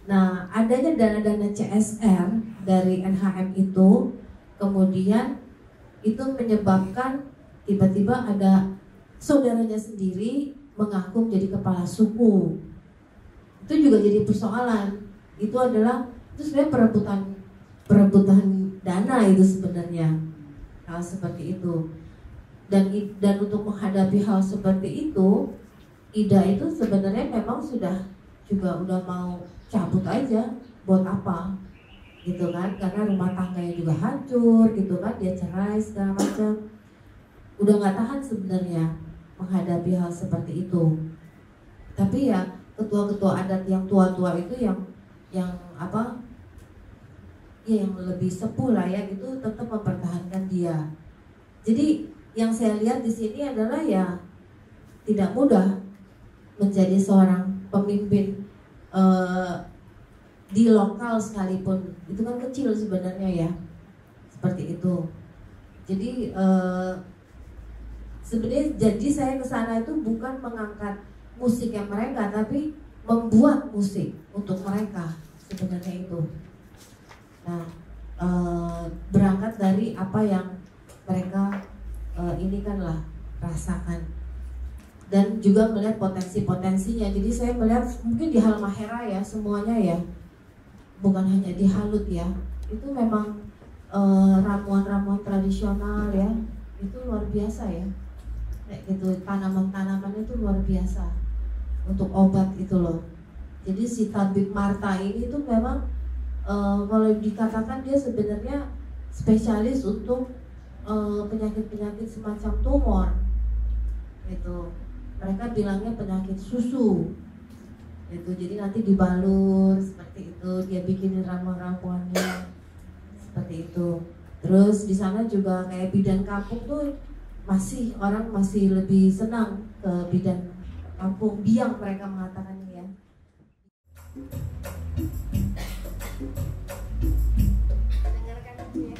Nah, adanya dana-dana CSR dari NHM itu kemudian itu menyebabkan tiba-tiba ada saudaranya sendiri mengaku menjadi kepala suku. Itu juga jadi persoalan. Itu sebenarnya perebutan dana itu sebenarnya. Hal seperti itu. Dan untuk menghadapi hal seperti itu, Ida itu sebenarnya memang udah mau cabut aja, buat apa gitu kan, karena rumah tangganya juga hancur gitu kan, dia cerai segala macam, udah nggak tahan sebenarnya menghadapi hal seperti itu. Tapi ya ketua-ketua adat yang tua-tua itu yang lebih sepuh lah ya, itu tetap mempertahankan dia. Jadi yang saya lihat di sini adalah ya tidak mudah menjadi seorang pemimpin di lokal sekalipun, itu kan kecil sebenarnya ya, seperti itu. Jadi sebenarnya jadi saya kesana itu bukan mengangkat musiknya mereka, tapi membuat musik untuk mereka sebenarnya itu. Nah, berangkat dari apa yang mereka ini kan lah rasakan, dan juga melihat potensi-potensinya. Jadi saya melihat mungkin di Halmahera ya semuanya ya, bukan hanya di Halut ya, itu memang ramuan-ramuan tradisional ya, itu luar biasa ya, kayak gitu, tanaman-tanaman itu luar biasa untuk obat itu loh. Jadi si Tabib Marta ini tuh memang kalau dikatakan dia sebenarnya spesialis untuk penyakit-penyakit semacam tumor itu. Mereka bilangnya penyakit susu itu, jadi nanti dibalur seperti itu, dia bikinin ramuan-ramuannya seperti itu. Terus di sana juga kayak bidan kampung tuh orang masih lebih senang ke bidan kampung, biang mereka mengatakannya ya. Dengarkan aja ya.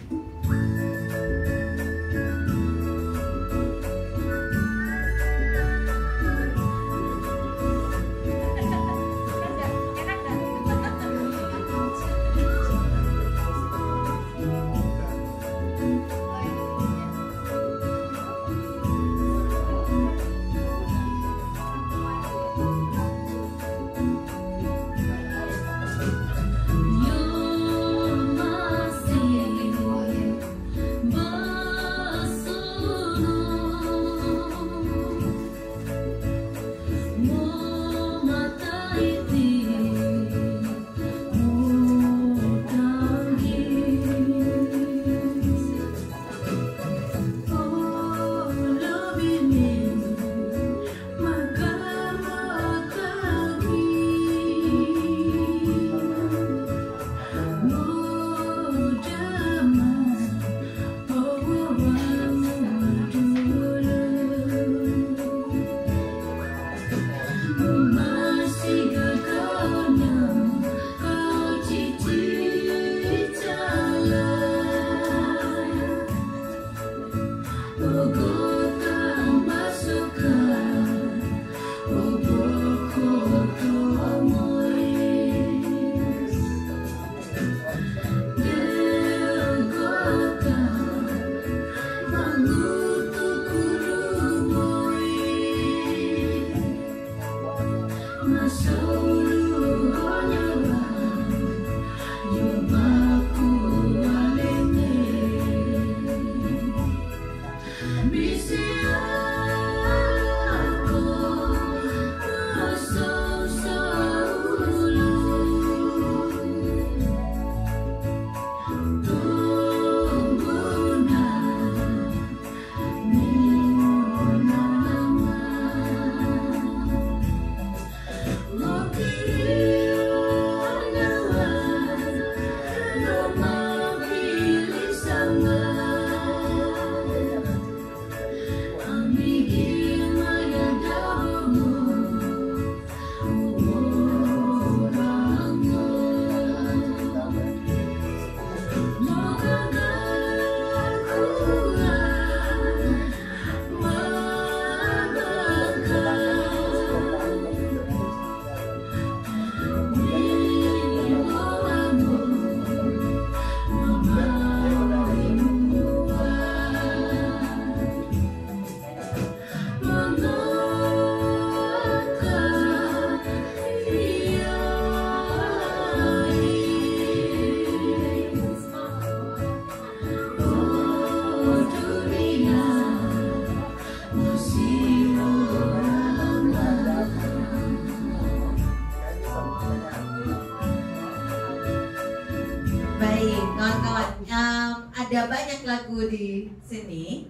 kawan-kawan. Ada banyak lagu di sini.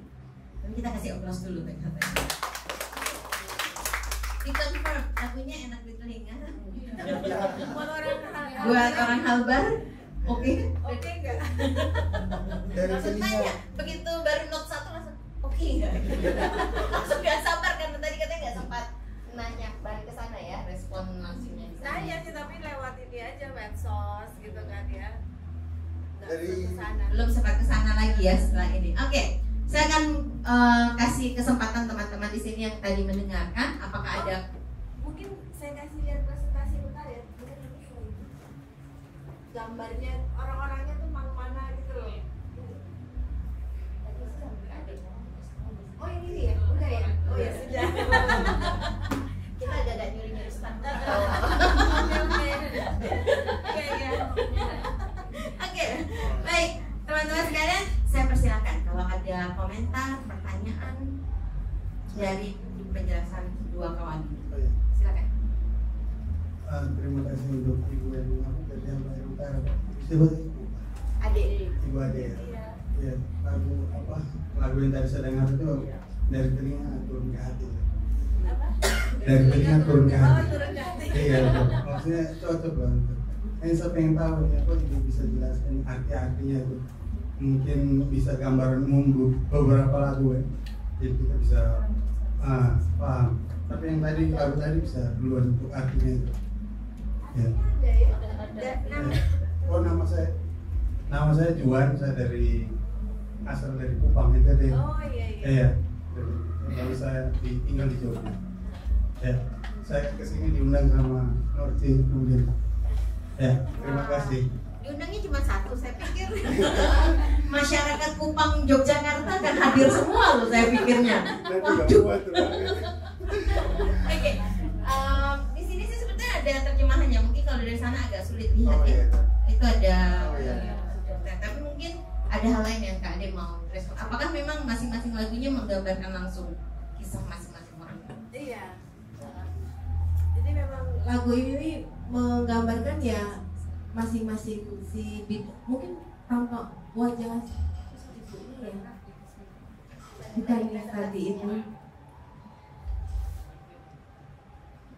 Tapi kita kasih aplaus dulu katanya. Dikonfirm lagunya enak di telinga. Buat orang Halbar, oke? Oke enggak? Langsung tanya, begitu baru note 1 langsung oke enggak? Langsung gak sabar karena tadi katanya gak sempat nanya balik ke sana ya, respon langsungnya di sana. Saya sih tapi lewat ini aja medsos gitu kan ya. Nggak Dari- kesana. Belum sempat ke sana lagi ya setelah ini. Oke, saya akan kasih kesempatan teman-teman di sini yang tadi mendengarkan. Apakah ada? Mungkin saya kasih lihat presentasi bentar ya. Mungkin ini gambarnya orang-orangnya tuh mana gitu loh. Oh ini dia, udah ya? Oh ya sudah. Kita agak nyuri-nyuri stand. Oke, baik teman-teman sekalian, saya persilakan kalau ada komentar, pertanyaan dari penjelasan dua kawan ini. Oh, ya. Silakan. Terima kasih untuk ibu yang dari yang Bayu Utara. Ibu Adik. Ibu Ade ya. Iya, lagu yang tadi saya dengar itu dari telinga turun ke hati. Dari telinga turun ke hati. Turun ke hati. Iya, maksudnya cocok banget. Saya pengen tahu ya, kok ibu bisa jelaskan arti-artinya itu. Mungkin bisa gambaran beberapa lagu ya. Jadi kita bisa paham. Tapi yang tadi lagu tadi bisa duluan untuk artinya itu. Ya. Oh nama saya Juan, saya asal dari Kupang itu deh. Oh iya. Iya. Lalu saya tinggal di Jogja. Ya, saya kesini diundang sama Norci kemudian. Ya, terima kasih. Diundangnya cuma satu, saya pikir masyarakat Kupang Yogyakarta akan hadir semua loh saya pikirnya. Waduh. Oke, di sini sih sebetulnya ada terjemahannya. Mungkin kalau dari sana agak sulit lihat ya. Itu ada. Tapi mungkin ada hal lain yang Kak Ade mau respon. Apakah memang masing-masing lagunya menggambarkan langsung kisah masing-masing orang? Iya. Jadi memang Lagu ini menggambarkan ya masing-masing mungkin tampak wajah ibunya ya, bukan yang tadi itu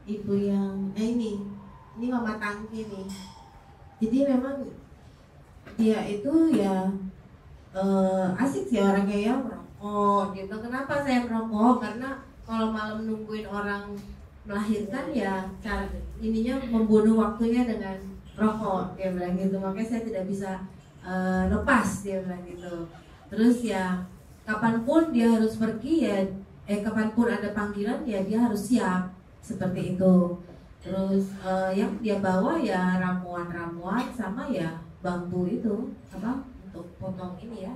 ibu yang ini mama tangki nih. Jadi memang dia itu ya asik sih orangnya ya, merokok. Dia bilang kenapa saya merokok, karena kalau malam nungguin orang melahirkan ya cara ininya membunuh waktunya dengan rokok, dia bilang gitu. Makanya saya tidak bisa lepas, dia bilang gitu. Terus ya kapanpun dia harus pergi ya, kapanpun ada panggilan ya dia harus siap seperti itu. Terus yang dia bawa ya ramuan-ramuan sama ya bambu itu apa untuk potong ini ya,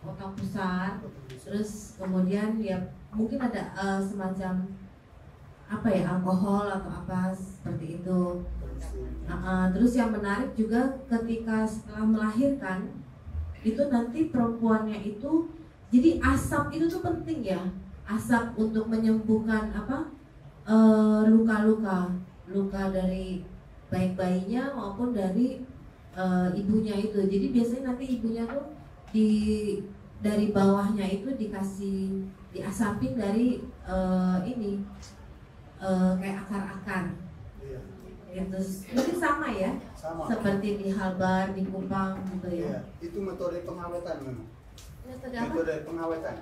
potong pusar. Terus kemudian ya mungkin ada semacam apa ya, alkohol atau apa seperti itu. Terus yang menarik juga ketika setelah melahirkan itu nanti perempuannya itu jadi asap itu tuh penting ya, asap untuk menyembuhkan apa luka dari baik bayinya maupun dari ibunya itu. Jadi biasanya nanti ibunya tuh dari bawahnya itu dikasih diasapin dari ini kayak akar-akar. Iya. Gitu. Mungkin sama ya, Sama. seperti di Halbar, di Kupang gitu ya. Iya, itu metode pengawetan memang. Metode apa? Metode pengawetan.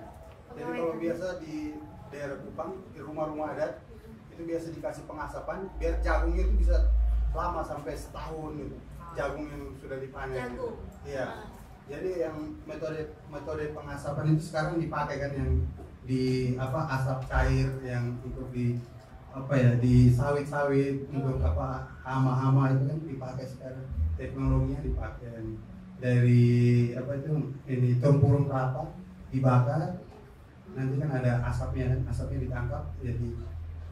Jadi kalau biasa di daerah Kupang, di rumah-rumah adat itu biasa dikasih pengasapan biar jagungnya itu bisa lama sampai setahun gitu. Jagung yang sudah dipanen. Jagung. Iya. Jadi yang metode pengasapan itu sekarang dipakai kan, yang di asap cair yang untuk di di sawit-sawit untuk hama-hama itu kan dipakai sekarang, teknologinya dipakai dari ini tempurung kelapa dibakar, nanti kan ada asapnya ditangkap jadi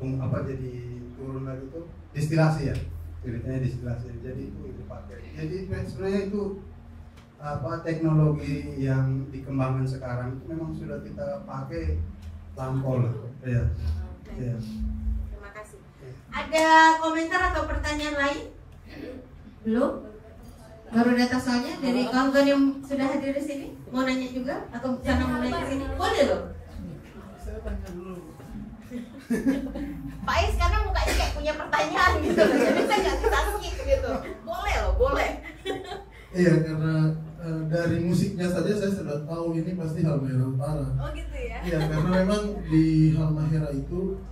jadi turun lagi itu distilasi ya, ceritanya distilasi, jadi itu dipakai. Jadi sebenarnya itu teknologi yang dikembangkan sekarang itu memang sudah kita pakai lampau lah ya. Ya. Terima kasih. Ada komentar atau pertanyaan lain? Belum? baru datang soalnya dari kawan-kawan yang sudah hadir di sini mau nanya juga atau karena mau nanya ke sini boleh loh. Saya tanya dulu. Pak Is karena mukanya kayak punya pertanyaan gitu loh, jadi saya nggak bisa skip gitu. Boleh loh, boleh. Iya, karena dari musiknya saja saya sudah tahu ini pasti Halmahera Utara. Oh gitu ya? Iya, karena memang di Halmahera itu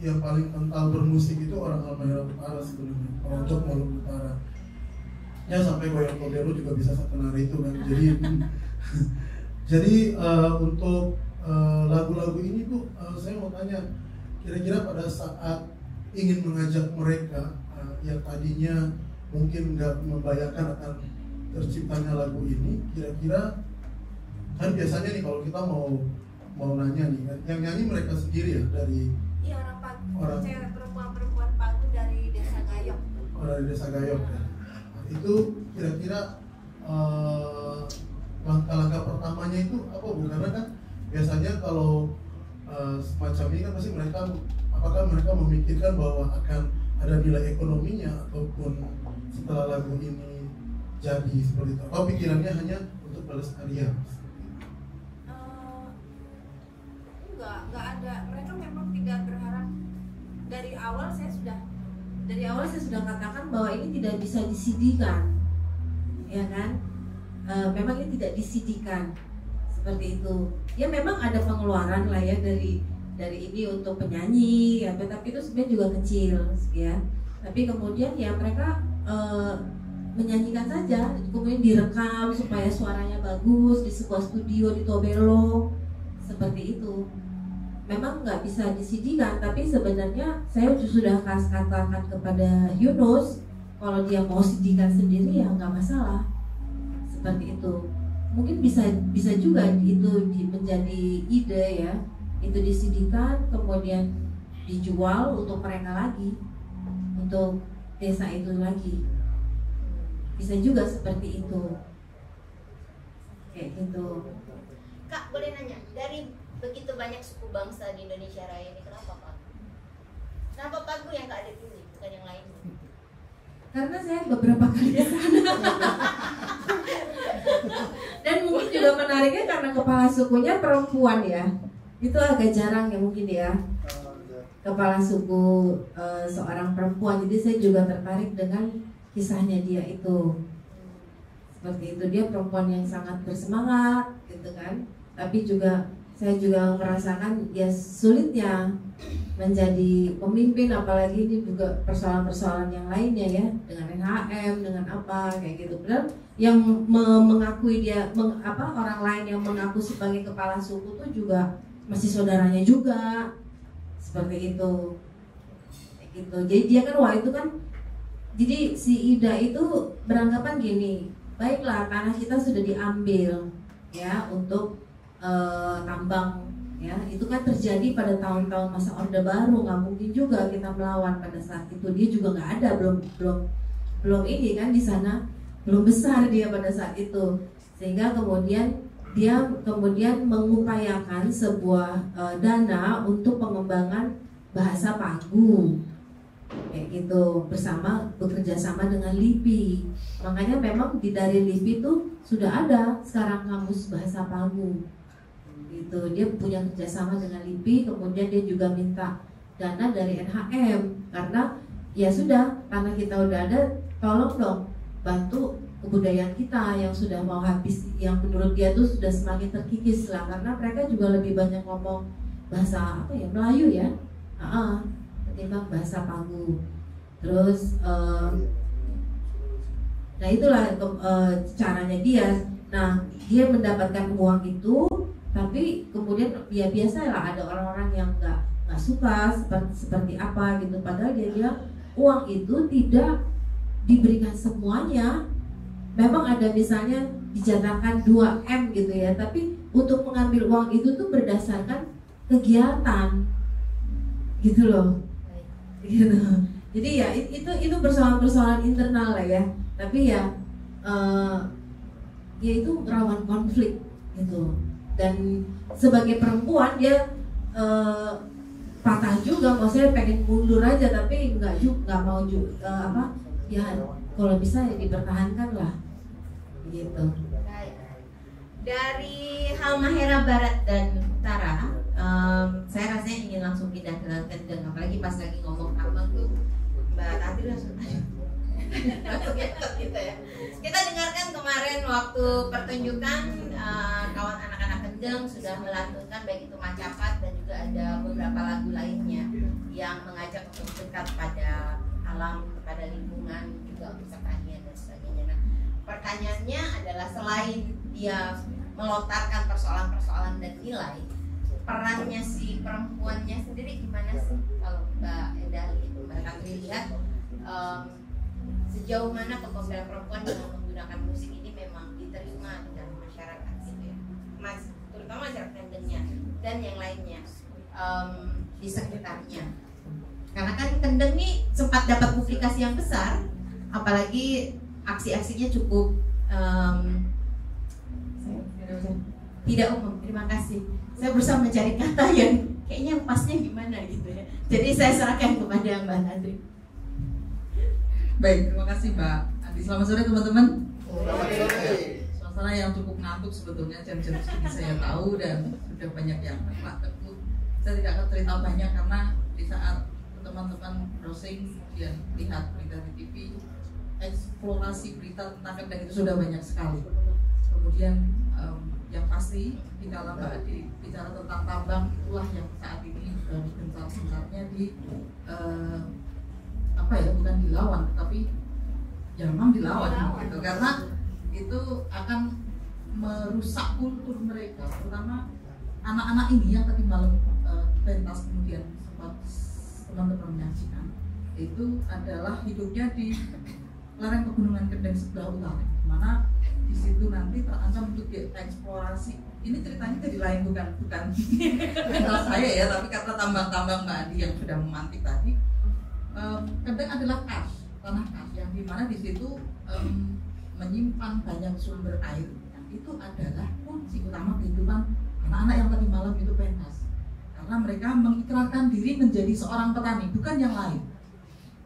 yang paling kental bermusik itu orang Halmahera Utara sebenarnya, orang Jok Maluku Utara. Ya sampai Goyang Kodero juga bisa sekenari itu kan. Jadi untuk lagu-lagu ini tuh saya mau tanya, kira-kira pada saat ingin mengajak mereka yang tadinya mungkin nggak membayangkan akan terciptanya lagu ini, kira-kira kan biasanya nih kalau kita mau nanya nih kan, yang nyanyi mereka sendiri ya dari Iya, orang cewek perempuan Pagu dari Desa Gayok. dari Desa Gayok ya. Itu kira-kira langkah-langkah pertamanya itu apa Bu? Karena kan biasanya kalau semacam ini kan pasti mereka, apakah mereka memikirkan bahwa akan ada nilai ekonominya ataupun setelah lagu ini jadi seperti itu, atau pikirannya hanya untuk pelestarian? Enggak ada, mereka memang tidak berharap. Dari awal saya sudah katakan bahwa ini tidak bisa di-CD-kan, ya kan? Memang ini tidak di-CD-kan seperti itu. Ya memang ada pengeluaran lah ya dari ini untuk penyanyi, ya, tapi itu sebenarnya juga kecil, ya. Tapi kemudian ya mereka menyanyikan saja, kemudian direkam supaya suaranya bagus di sebuah studio di Tobelo, seperti itu. Memang nggak bisa di-CD-kan, tapi sebenarnya saya sudah katakan kepada Yunus, kalau dia mau CD-kan sendiri ya nggak masalah, seperti itu. Mungkin bisa juga itu menjadi ide ya, itu di-CD-kan kemudian dijual untuk mereka lagi, untuk desa itu lagi. Bisa juga seperti itu, kayak gitu. Kak boleh nanya, dari begitu banyak suku bangsa di Indonesia Raya ini kenapa Pagu? Kenapa Pagu yang Kak Ade pilih bukan yang lain? Karena saya beberapa kali ke sana. Dan mungkin juga menariknya karena kepala sukunya perempuan ya. Itu agak jarang ya mungkin ya. Kepala suku seorang perempuan. Jadi saya juga tertarik dengan kisahnya dia itu. Seperti itu, dia perempuan yang sangat bersemangat gitu kan. Tapi juga saya juga merasakan ya sulitnya menjadi pemimpin, apalagi ini juga persoalan-persoalan yang lainnya ya, dengan NHM, dengan apa kayak gitu. Padahal yang mengakui dia orang lain yang mengaku sebagai kepala suku tuh juga masih saudaranya juga, seperti itu. Kayak gitu. Jadi dia kan itu kan, jadi si Ida itu beranggapan gini, baiklah tanah kita sudah diambil ya untuk tambang ya, itu kan terjadi pada tahun-tahun masa Orde Baru, nggak mungkin juga kita melawan pada saat itu. Dia juga nggak ada, belum ini kan di sana, belum besar dia pada saat itu, sehingga kemudian dia mengupayakan sebuah dana untuk pengembangan bahasa Pagu kayak gitu, bekerja sama dengan LIPI. Makanya memang dari LIPI itu sudah ada sekarang kamus bahasa Pagu gitu. Dia punya kerjasama dengan LIPI, kemudian dia juga minta dana dari NHM karena ya sudah, tanah kita udah ada, tolong dong bantu kebudayaan kita yang sudah mau habis, yang menurut dia tuh sudah semakin terkikis lah, karena mereka juga lebih banyak ngomong bahasa Melayu ya, ketimbang bahasa Pagu. Terus nah itulah caranya dia. Nah, dia mendapatkan uang itu, tapi kemudian ya biasalah ada orang-orang yang nggak suka seperti apa gitu. Padahal dia bilang uang itu tidak diberikan semuanya. Memang ada misalnya dijatakan 2M gitu ya, tapi untuk mengambil uang itu tuh berdasarkan kegiatan gitu loh, gitu. Jadi ya itu persoalan-persoalan internal lah ya, tapi ya ya itu rawan konflik gitu. Dan sebagai perempuan dia patah juga, maksudnya pengen mundur aja, tapi nggak mau juga ya kalau bisa ya dipertahankan lah begitu. Baik. Dari Halmahera Barat dan Utara, saya rasanya ingin langsung pindah ke Kendeng, apalagi pas lagi ngomong tambang tuh Mbak Tati langsung gitu ya. Kita dengarkan kemarin waktu pertunjukan kawan anak-anak Kendeng sudah melantunkan baik itu Macapat dan juga ada beberapa lagu lainnya yang mengajak untuk dekat pada alam, kepada lingkungan, juga untuk pertanian dan sebagainya. Nah, pertanyaannya adalah selain dia melontarkan persoalan-persoalan dan nilai, perannya si perempuannya sendiri gimana sih kalau Mbak Endali, Mbak Katri lihat sejauh mana kepemimpinan perempuan dengan menggunakan musik ini memang diterima dengan masyarakat gitu ya, terutama masyarakat Kendengnya dan yang lainnya di sekitarnya. Karena kan Kendeng ini sempat dapat publikasi yang besar, apalagi aksi-aksinya cukup tidak umum. Terima kasih. Saya berusaha mencari kata yang kayaknya pasnya gimana gitu ya. Jadi saya serahkan kepada Mbak Nadri. Baik, terima kasih Mbak Adi. Selamat sore teman-teman. Selamat sore. Suasana yang cukup ngantuk sebetulnya, jam-jam segini saya tahu dan sudah banyak yang takut. Saya tidak akan cerita banyak karena di saat teman-teman browsing kemudian lihat berita di TV, eksplorasi berita tentang Kendeng itu sudah banyak sekali. Kemudian yang pasti di dalam Mbak Adi bicara tentang tambang, itulah yang saat ini gencar-gencarnya di bukan dilawan, tapi ya memang dilawan gitu, karena itu akan merusak kultur mereka, terutama anak-anak ini yang tadi malam pentas kemudian sempat teman-teman menyaksikan, itu adalah hidupnya di lereng pegunungan Kendeng sebelah utara, mana di situ nanti terancam untuk dieksplorasi. Ini ceritanya jadi lain, bukan pentas saya ya, tapi karena tambang-tambang Mbak Adi yang sudah memantik tadi. Kendeng adalah tanah kas yang dimana di situ menyimpan banyak sumber air, yang itu adalah kunci utama kehidupan anak-anak yang tadi malam itu pentas, karena mereka mengikrarkan diri menjadi seorang petani, bukan yang lain.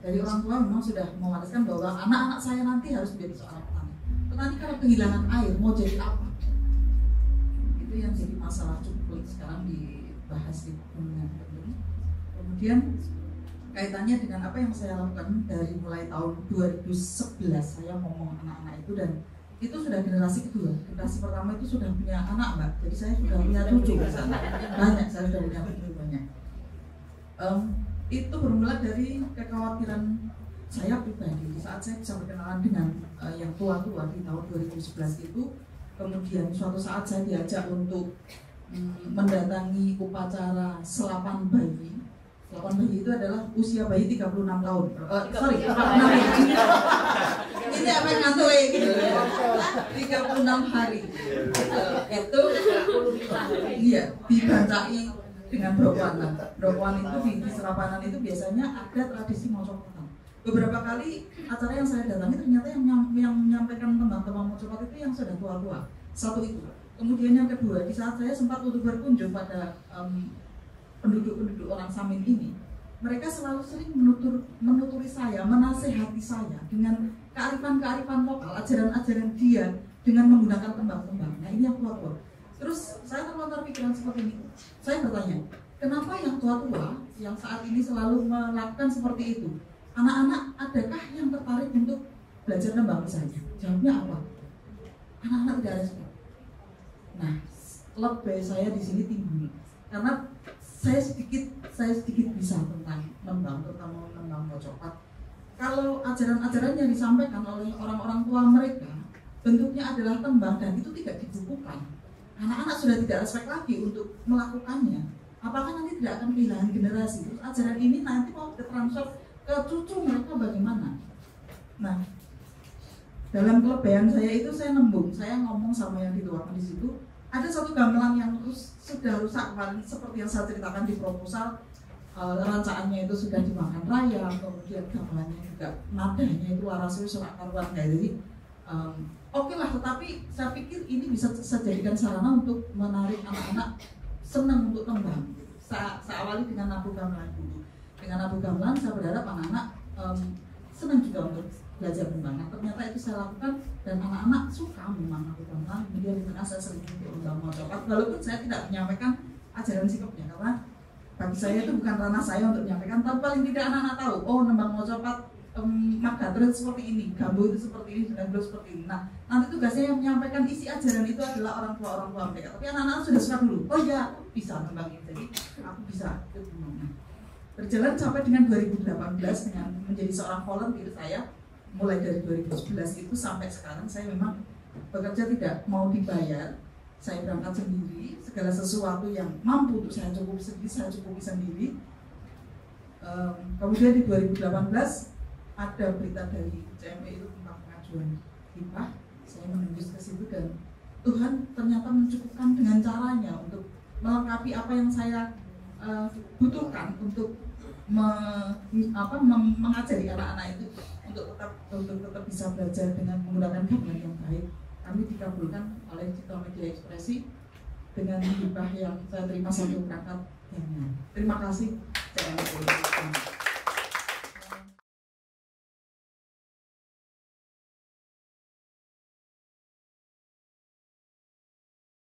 Dari orang tua memang sudah mewariskan bahwa anak-anak saya nanti harus menjadi seorang petani. Petani kalau kehilangan air mau jadi apa? Itu yang jadi masalah cukup sekarang dibahas di Kendeng. Kemudian kaitannya dengan apa yang saya lakukan dari mulai tahun 2011 saya ngomong anak-anak itu, dan itu sudah generasi kedua. Generasi pertama itu sudah punya anak Mbak, jadi saya sudah punya cucu banyak, saya sudah punya cucu banyak. Itu bermula dari kekhawatiran saya pribadi di saat saya bisa berkenalan dengan yang tua-tua di tahun 2011 itu. Kemudian suatu saat saya diajak untuk mendatangi upacara selapan bayi. Selapan bayi itu adalah usia bayi 36 tahun. 36 ini apa yang ngantuk kayak gitu ya? 36 hari. Itu iya dibancai dengan brokoan. Brokoan itu di Serapanan itu biasanya ada tradisi mocopotan. Beberapa kali acara yang saya datangi ternyata yang menyampaikan tembang-tembang mocopot itu yang sudah tua-tua. Satu itu. Kemudian yang kedua, di saat saya sempat untuk berkunjung pada penduduk-penduduk orang Samin ini, mereka selalu sering menuturi saya, menasehati saya dengan kearifan-kearifan lokal, ajaran-ajaran dia dengan menggunakan tembang-tembang. Nah ini yang tua-tua. Terus saya terlontar pikiran seperti ini. Saya bertanya, kenapa yang tua-tua yang saat ini selalu melakukan seperti itu? Anak-anak adakah yang tertarik untuk belajar tembang misalnya? Jawabnya apa? Anak-anak tidak respon. Nah, lebay saya di sini tinggi karena saya sedikit bisa tentang nembang, terutama nembang mocopat. Kalau ajaran-ajaran yang disampaikan oleh orang-orang tua mereka bentuknya adalah tembang dan itu tidak dibukukan, anak-anak sudah tidak respect lagi untuk melakukannya. Apakah nanti tidak akan kehilangan generasi? Terus ajaran ini nanti mau ditransfer ke cucu mereka bagaimana? Nah, dalam kelebihan saya itu saya ngomong sama yang dituangkan di situ. Ada satu gamelan yang sudah rusak kemarin, seperti yang saya ceritakan di proposal, rancaannya itu sudah dimakan raya, kemudian gamelannya juga nadanya itu warasnya serak karuan kayak jadi. Oke lah, tetapi saya pikir ini bisa saya jadikan sarana untuk menarik anak-anak senang untuk tembang. Saya awali dengan nabu gamelan dulu. Dengan nabu gamelan saya berharap anak-anak senang juga untuk belajar tentang. Ternyata itu saya lakukan dan anak-anak suka memang aku tentang. Kemudian dimana saya sering ikut lomba mau coklat, walaupun saya tidak menyampaikan ajaran sikapnya, karena bagi saya itu bukan ranah saya untuk menyampaikan, tapi paling tidak anak-anak tahu, oh nembang mau coklat Magatrut seperti ini, Gambo itu seperti ini, Jenagro seperti ini. Nah, nanti tugasnya yang menyampaikan isi ajaran itu adalah orang tua mereka. Tapi anak-anak sudah suka dulu, oh ya aku bisa nembang ini, jadi aku bisa ikut nembang. Berjalan sampai dengan 2018 dengan menjadi seorang volunteer saya, mulai dari 2011 itu sampai sekarang saya memang bekerja tidak mau dibayar. Saya berangkat sendiri, segala sesuatu yang mampu untuk saya cukupi sendiri. Kemudian di 2018 ada berita dari CME itu tentang pengajuan hibah. Saya menembus ke situ dan Tuhan ternyata mencukupkan dengan caranya untuk melengkapi apa yang saya butuhkan untuk mengajari anak-anak itu untuk tetap bisa belajar dengan menggunakan gamelan yang baik. Kami dikabulkan oleh Citra Media Ekspresi dengan hibah yang saya terima satu perangkat gamelan. Terima kasih.